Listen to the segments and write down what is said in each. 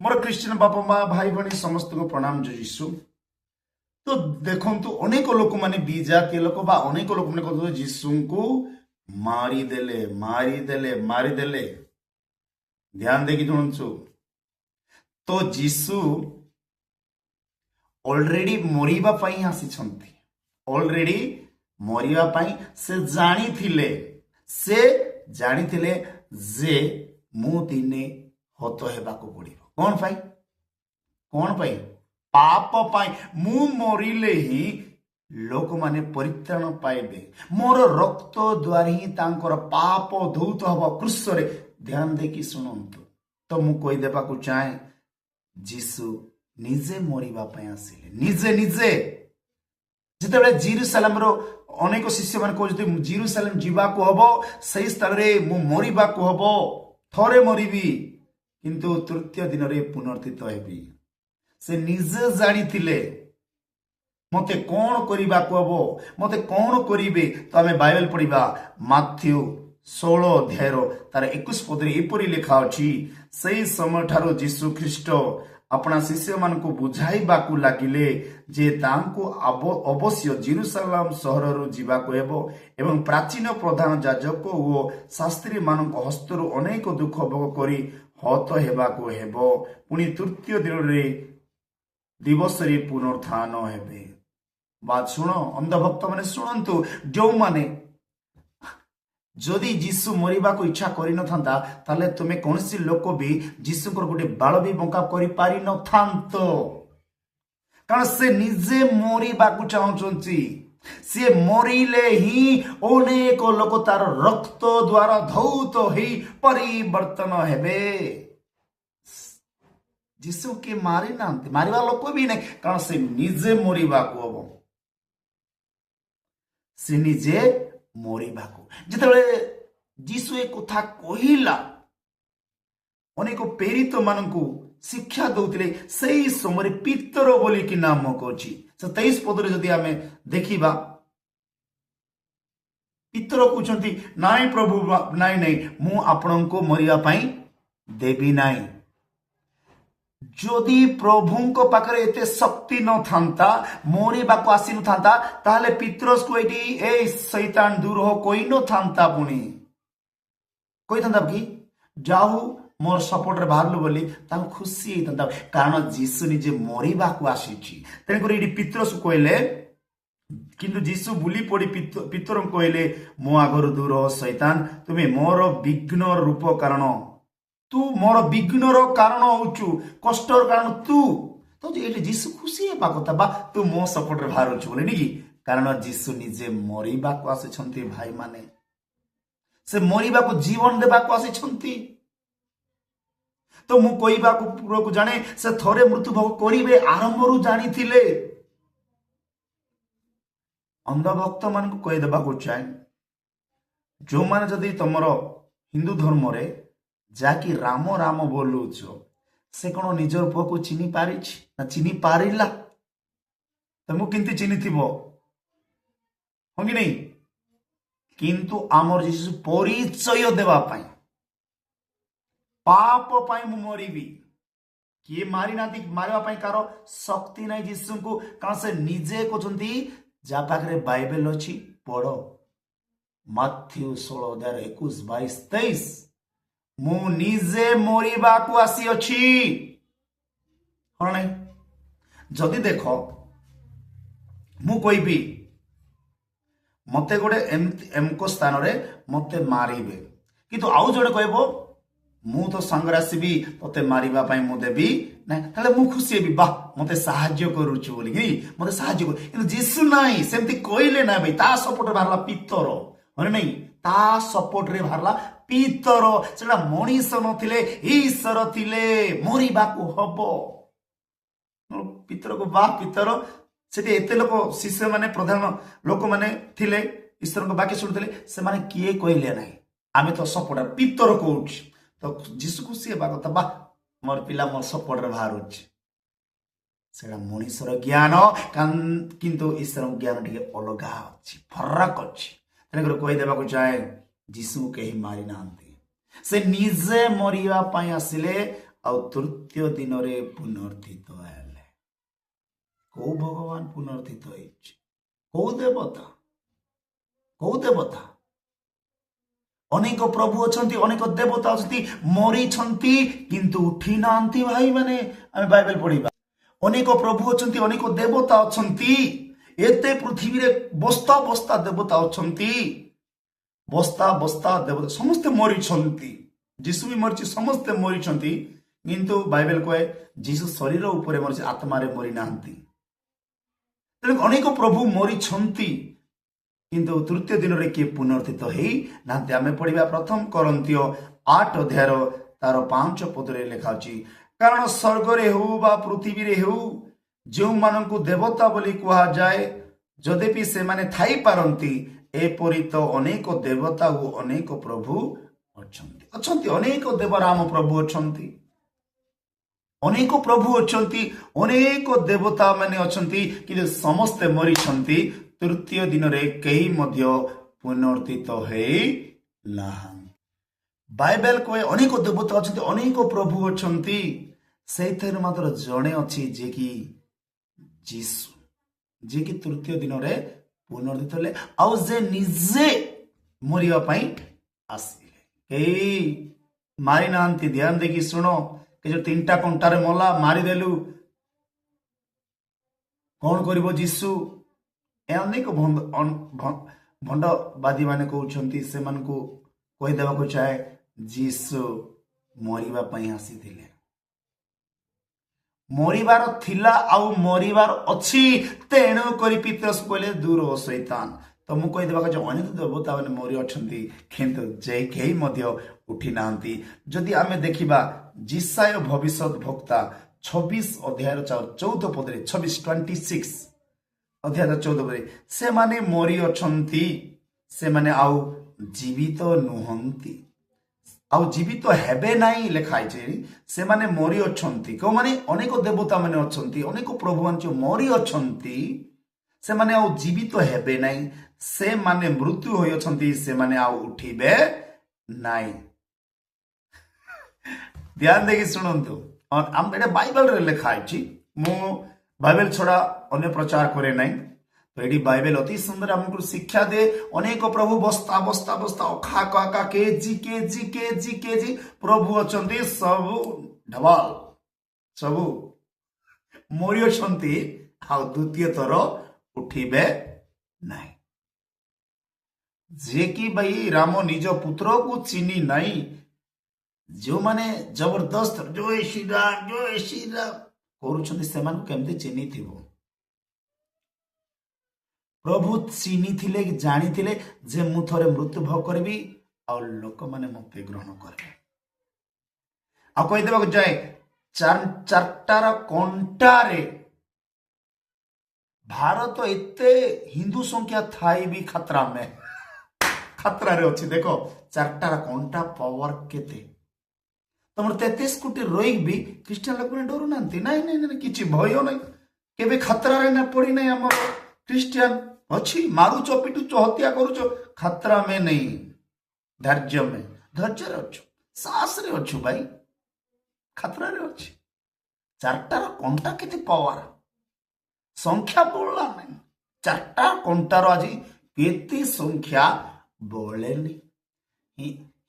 मोर Christian बापा माँ भाई भाई समस्त को प्रणाम जय यीशु। तो देखंतु अनेक लोक माने विजातीय लोक बा अनेक लोक माने कहते यीशु को मारिदेले। ध्यान देकी शुणु। तो यीशु ऑलरेडी मरिबा पई आसीछंती। ऑलरेडी मरिबा पई से जानिथिले जे मु दिने हत हेबाको पड़िबो। कौन पाई पाप पाई मु मरिले ही लोक माने परित्राण पाइबे। मोर रक्त द्वारा ही तांकर पाप धौत हब क्रूसरे। ध्यान देकी शुणु। तो मु कही देबाकू चाहे जीसु निजे मरिबा पई आसिले। निजे जितेबाला जेरुसालेम रो अनेक शिष्य मान कहते जेरुसालेम जीवाकू हबो सही स्थल रे मु मरिबाकू हबो। थरे मरिबी किंतु तृतीय दिन रे पुनर्थित हेबी। से निजे जानिथिले मते कौन करिबाकू हबो मते कौन करिबे। तो आमे बाइबल पढ़िबा माथ्यू 16 अध्याय तार 21 पद एपरी लिखा अछि। सही समय ठारो यीशु ख्रीष्ट अपना शिष्य मान को बुझाइबाकू लागिले जे तांको अवश्य जेरुसालेम सहर रु जीवाकू हेबो एवं प्राचीन प्रधान याजक ओ शास्त्री मान हस्तरु अनेक दुख भोग करी हत हेबाकू हेबो। पुणी तृतीय दिन रे दिवस रे पुनरुत्थान हेबे। बात शुण अंधभक्त माने शुणंतु। जो माने जदि जीसु मरिबा को इच्छा करि न थांता ताले तुमे कोनसी लोक भी जीसु को गोटे बाल भी बंका करि पारि न थांतो। कारण से निजे मरिबा को चाहउचंती। से मरिले ही अनेक लोक तार रक्त द्वारा धौत ही परिवर्तन हेबे। जीसु के मारि नांती मारिबा लोक भी नहीं। कारण से निजे मरिबा को हबो। से निजे मरिबाकू जितेबाला जीसु एक कथा कहिला अनेक प्रेरित मानकू शिक्षा दौतिले सही समय पितर बोली कि नाम कहछि। 23 पदरे जदि आमे देखिबा पितर कहउछंती नाई प्रभु नाई मु आपनको मरिया पई देबी नाई। जदि प्रभु पाखरे एते शक्ति न थांता मरिबाकू आसी न थांता ताहले पितरस को एटी ए शैतान दूर हो कोई न थांता। पुणी कोई थांता कि जाहु मोर सपोर्ट रे बाहरलु बोली तांको खुशी हेतंता। कारण जीसु निजे मरिबाकू आसीछि। तेन एटी पितरस कहले किंतु जीसु बुली पड़ी पितर कहले मो आगर दूर हो शैतान तुमे मोर विघ्न रूप कारण तू मोर विघ्नर कारण होचु कष्टर कारण तू। तो ये जीसु खुशी हेबा कथा बा तू मो सपोर्ट रे बाहर होचु बोले निकी। कारण जीसु निजे मरिबा को आछंती। भाई माने से मरिबा को जीवन देबा को आछंती। तो मु कहिबा को पूरा को जाने से थरे मृत्यु भोग करिवे आरंभ रु जानिथिले। अंध भक्त मान को कहि देबा को चाहे जो माने जदी तमरो हिंदू धर्म रे जाकि राम राम बोलुच से कौन निजर पुओ को चिनी पारि ना चिनी पारिला। तुमको किंतु चिनी थिबो हो कि नहीं। किंतु आमर जीसु परिचय देवा पाई पाप पाई मु मरिबी किए मारि नाती मारिबा पाई कार शक्ति नहीं जीसु को। कारण से निजे कहते जा पाखरे बाइबल अछि पढ़ माथ्यू 16 अध्याय 21 22 23 मु निजे मरिबाकू आसी अछि। हाँ नहीं जदि देख मु कहबी मते गोटे एमको स्थान रे मते मारिबे किंतु आउ जड़े कहबो मु तो संगे आसबी तते मारिबा पई मु देबी ना ताले मु खुशी हेबी वाह मते साहाय्य करूछु बोली कि मते साहाय्य कर। किंतु जीसु नाही सेमति कहले ना भाई ता सपोर्ट बाहरला पितर हो नहीं ता सपोर्ट रे बाहरला पितर सेटा मनीष नथिले ईश्वर थिले मरिबाकू हबो। पितर को बा पितर सेठी एते लोक शिष्य माने प्रधान लोक माने थिले ईश्वर को बाकी सुनथिले से माने किए कहले नाही आमे तो सपोर्ट पितर कहउछ। तो जीसु खुशी हेबा कथा बा मोर पिला मोर सपोर्ट रे बाहर होछ। सेटा मनीषर ज्ञान किंतु ईश्वर ज्ञान टिके अलगा अछि फरक अछि। तेनकर कहि देबा को चाहे जीसु के ही मारि नांती से निजे मरिया पाई आसिले ଆଉ ତୃତୀୟ ଦିନରେ ପୁନର୍ଥିତ ହେଲେ। କୋଉ ଭଗବାନ ପୁନର୍ଥିତ ହେଇଛି? କୋଉ ଦେବତା? କୋଉ ଦେବତା? ଅନେକ ପ୍ରଭୁ ଅଛନ୍ତି, ଅନେକ ଦେବତା ଅଛନ୍ତି, ମରିଛନ୍ତି କିନ୍ତୁ ଉଠି ନାହାନ୍ତି। ଭାଇ ମାନେ ଆମେ ବାଇବେଲ ପଢିବା। ଅନେକ ପ୍ରଭୁ ଅଛନ୍ତି, ଅନେକ ଦେବତା ଅଛନ୍ତି, ଏତେ ପୃଥିବୀରେ ବସ୍ତା ବସ୍ତା ଦେବତା ଅଛନ୍ତି, ବସ୍ତା ବସ୍ତା ଦେବତା, ସମସ୍ତେ ମରିଛନ୍ତି। ଯୀଶୁ ବି ମରିଛି, ସମସ୍ତେ ମରିଛନ୍ତି, କିନ୍ତୁ ବାଇବେଲ କହେ ଯୀଶୁ ଶରୀର ଉପରେ ମରିଛି, ଆତ୍ମାରେ ମରି ନାହାନ୍ତି। ତେଣୁ ଅନେକ ପ୍ରଭୁ ମରିଛନ୍ତି କିନ୍ତୁ ତୃତୀୟ ଦିନରେ କିଏ ପୁନର୍ଥିତ ହେଇ ନାହାନ୍ତି। ଆମେ ପଢିବା ପ୍ରଥମ କରନ୍ଥୀୟ 8 ଅଧ୍ୟାୟର ତାର 5 ପଦରେ ଲେଖା ଅଛି, କାରଣ ସ୍ୱର୍ଗରେ ହେଉ ବା ପୃଥିବୀରେ ହେଉ ଯେଉଁମାନଙ୍କୁ ଦେବତା ବୋଲି କୁହାଯାଏ, ଯଦ୍ୟପି ସେମାନେ ଥାଇପାରନ୍ତି, ଏପରି ତ ଅନେକ ଦେବତା ଓ ଅନେକ ପ୍ରଭୁ ଅଛନ୍ତି। ଅନେକ ଦେବରାମ ପ୍ରଭୁ ଅଛନ୍ତି, ଅନେକ ପ୍ରଭୁ ଅଛନ୍ତି, ଅନେକ ଦେବତା ମାନେ ଅଛନ୍ତି, କିନ୍ତୁ ସମସ୍ତେ ମରିଛନ୍ତି। ତୃତୀୟ ଦିନରେ କେହି ମଧ୍ୟ ପୁନର୍ଥିତ ହେଇ ନାହାନ୍ତି। ବାଇବେଲ କହେ ଅନେକ ଦେବତା ଅଛନ୍ତି, ଅନେକ ପ୍ରଭୁ ଅଛନ୍ତି, ସେଇଥିରେ ମାତ୍ର ଜଣେ ଅଛି ଯିଏକି ଯୀଶୁ, ଯିଏକି ତୃତୀୟ ଦିନରେ ପୁନର୍ଥିତ ହେଲେ, ଆଉ ଯେ ନିଜେ ମରିବା ପାଇଁ ଆସିଲେ। କେହି ମାରି ନାହାନ୍ତି। ଧ୍ୟାନ ଦେଇକି ଶୁଣ, କି ଯୋଉ 3ଟା କଣ୍ଟାରେ ମଲା, ମାରିଦେଲୁ, କଣ କରିବ ଯୀଶୁ? ଅନେକ ଭଣ୍ଡବାଦୀ ମାନେ କହୁଛନ୍ତି, ସେମାନଙ୍କୁ କହିଦେବାକୁ ଚାହେଁ ଯୀଶୁ ମରିବା ପାଇଁ ଆସିଥିଲେ, ମରିବାର ଥିଲା ଆଉ ମରିବାର ଅଛି। ତେଣୁ କରି ପିତରସ୍ କହିଲେ ଦୂର ଶୈତାନ। ତ ମୁଁ କହିଦେବାକୁ ଚାହେଁ ଅନେକ ଦେବତା ମାନେ ମରି ଅଛନ୍ତି, କିନ୍ତୁ ଯେ କେହି ମଧ୍ୟ ଉଠି ନାହାନ୍ତି। ଯଦି ଆମେ ଦେଖିବା ଯିଶାୟ ଭବିଷ୍ୟତ ବକ୍ତା 26 ଅଧ୍ୟାୟର 14 ପଦରେ, 26 ଅଧ୍ୟାୟ 14 ପଦରେ, ସେମାନେ ମରି ଅଛନ୍ତି, ସେମାନେ ଆଉ ଜୀବିତ ନୁହନ୍ତି, ଆଉ ଜୀବିତ ହେବେ ନାହିଁ ଲେଖା ହେଇଛି। ସେମାନେ ମରି ଅଛନ୍ତି। କେଉଁମାନେ? ଅନେକ ଦେବତା ମାନେ ଅଛନ୍ତି, ଅନେକ ପ୍ରଭୁ ମାନେ ମରି ଅଛନ୍ତି, ସେମାନେ ଆଉ ଜୀବିତ ହେବେ ନାହିଁ, ସେମାନେ ମୃତ୍ୟୁ ହୋଇଅଛନ୍ତି, ସେମାନେ ଆଉ ଉଠିବେ ନାହିଁ। ଧ୍ୟାନ ଦେଇକି ଶୁଣନ୍ତୁ, ଏଇଟା ବାଇବେଲରେ ଲେଖା ହେଇଛି। ମୁଁ ବାଇବେଲ ଛଡା ଅନ୍ୟ ପ୍ରଚାର କରେ ନାହିଁ। ତ ଏଠି ବାଇବେଲ ଅତି ସୁନ୍ଦର ଆମକୁ ଶିକ୍ଷା ଦିଏ। ଅନେକ ପ୍ରଭୁ ବସ୍ତା ବସ୍ତା ବସ୍ତା ଅଖା କାକା କେଜି କେଜି କେଜି କେଜି ପ୍ରଭୁ ଅଛନ୍ତି, ସବୁ ଢବାଲ, ସବୁ ମରି ଅଛନ୍ତି, ଆଉ ଦ୍ୱିତୀୟ ଥର ଉଠିବେ ନାହିଁ। ଯିଏକି ଭାଇ ରାମ ନିଜ ପୁତ୍ରକୁ ଚିହ୍ନି ନାହିଁ, ଯେଉଁମାନେ ଜବରଦସ୍ତ ଜୟ ଶ୍ରୀରାମ କରୁଛନ୍ତି, ସେମାନଙ୍କୁ କେମିତି ଚିହ୍ନିଥିବ? ପ୍ରଭୁ ଚିହ୍ନିଥିଲେ, ଜାଣିଥିଲେ ଯେ ମୁଁ ଥରେ ମୃତ୍ୟୁଭୋଗ କରିବି ଆଉ ଲୋକମାନେ ମୋତେ ଗ୍ରହଣ କରିବେ। ଆଉ କହିଦେବାକୁ ଯାଏ, 4ଟାର କଣ୍ଟାରେ ଭାରତ ଏତେ ହିନ୍ଦୁ ସଂଖ୍ୟା ଥାଇ ବି ଖତରାରେ ଅଛି। ଦେଖ 4ଟାର କଣ୍ଟା ପାୱାର କେତେ? ତମର 33 କୋଟି ରହିକି ବି ଖ୍ରୀଷ୍ଟିଆନ ଲୋକମାନେ ଡରୁନାହାନ୍ତି। ନାଇଁ ନାଇଁ ନାଇଁ, କିଛି ଭୟ ନାହିଁ, କେବେ ଖତରାରେ ନା ପଡିନାହିଁ। ଆମର ଖ୍ରୀଷ୍ଟିଆନ ଅଛି, ମାରୁଛ, ପିଟୁଛ, ହତ୍ୟା କରୁଛ, ଖତରା ମେ ନେଇ, ଧୈର୍ଯ୍ୟରେ ଅଛୁ, ସାହସରେ ଅଛୁ ଭାଇ, ଖତରାରେ ଅଛି। 4ଟାର କଣ୍ଟା କେତେ ପାୱାର, ସଂଖ୍ୟା ବଳିଲା ନାହିଁ। 4ଟା କଣ୍ଟାର ଆଜି କେତେ ସଂଖ୍ୟା ବଳେନି।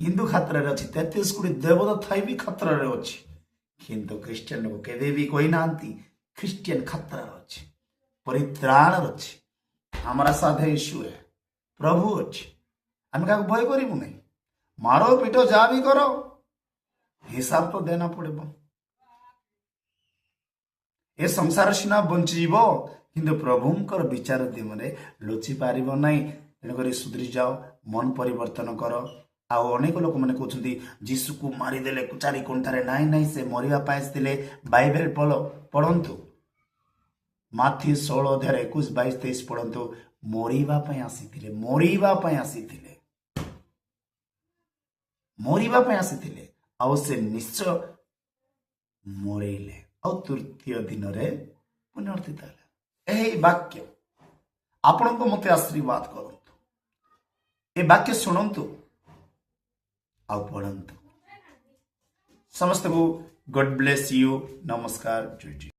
ହିନ୍ଦୁ ଖାତରାରେ ଅଛି, 33 କୋଟି ଦେବତା ଥାଇ ବି ଖତରାରେ ଅଛି, କିନ୍ତୁ ଖ୍ରୀଷ୍ଟିଆନ ଲୋକ କେବେ ବି କହିନାହାନ୍ତି ଖ୍ରୀଷ୍ଟିଆନ ଖତରାରେ ଅଛି, ପରିତ୍ରାଣରେ ଅଛି। हमारा साथ है यीशु है, प्रभु अच्छे, ଆମେ କାହାକୁ ଭୟ କରିବୁ ନାହିଁ। ମାର ପିଟ ଯାହା ବି କର, ହିସାବ ତ ଦେନା ପଡିବ। ଏ ସଂସାର ସିନା ବଞ୍ଚିଯିବ, କିନ୍ତୁ ପ୍ରଭୁଙ୍କର ବିଚାର ଦିନରେ ଲୁଚି ପାରିବ ନାହିଁ। ତେଣୁକରି ସୁଧୁରି ଯାଅ, ମନ ପରିବର୍ତ୍ତନ କର। ଆଉ ଅନେକ ଲୋକମାନେ କହୁଛନ୍ତି ଯୀଶୁକୁ ମାରିଦେଲେ 4 କଣ୍ଟାରେ। ନାଇଁ ନାଇଁ, ସେ ମରିବା ପାଇଁ ଆସିଥିଲେ। ବାଇବେଲ ପଢନ୍ତୁ, ମାଥ୍ୟୁ 16 ଅଧ୍ୟାୟ 21, 22, 23 ପଢନ୍ତୁ। ମରିବା ପାଇଁ ଆସିଥିଲେ, ମରିବା ପାଇଁ ଆସିଥିଲେ, ମରିବା ପାଇଁ ଆସିଥିଲେ, ଆଉ ସେ ନିଶ୍ଚୟ ମରିଲେ, ଆଉ ତୃତୀୟ ଦିନରେ ପୁନର୍ଥିତ ହେଲେ। ଏହି ବାକ୍ୟ ଆପଣଙ୍କ ମତେ ଆଶୀର୍ବାଦ କରନ୍ତୁ। ଏ ବାକ୍ୟ ଶୁଣନ୍ତୁ ଆଉ ପଢନ୍ତୁ। ସମସ୍ତଙ୍କୁ गॉड ब्लेस यू। नमस्कार। जय जय।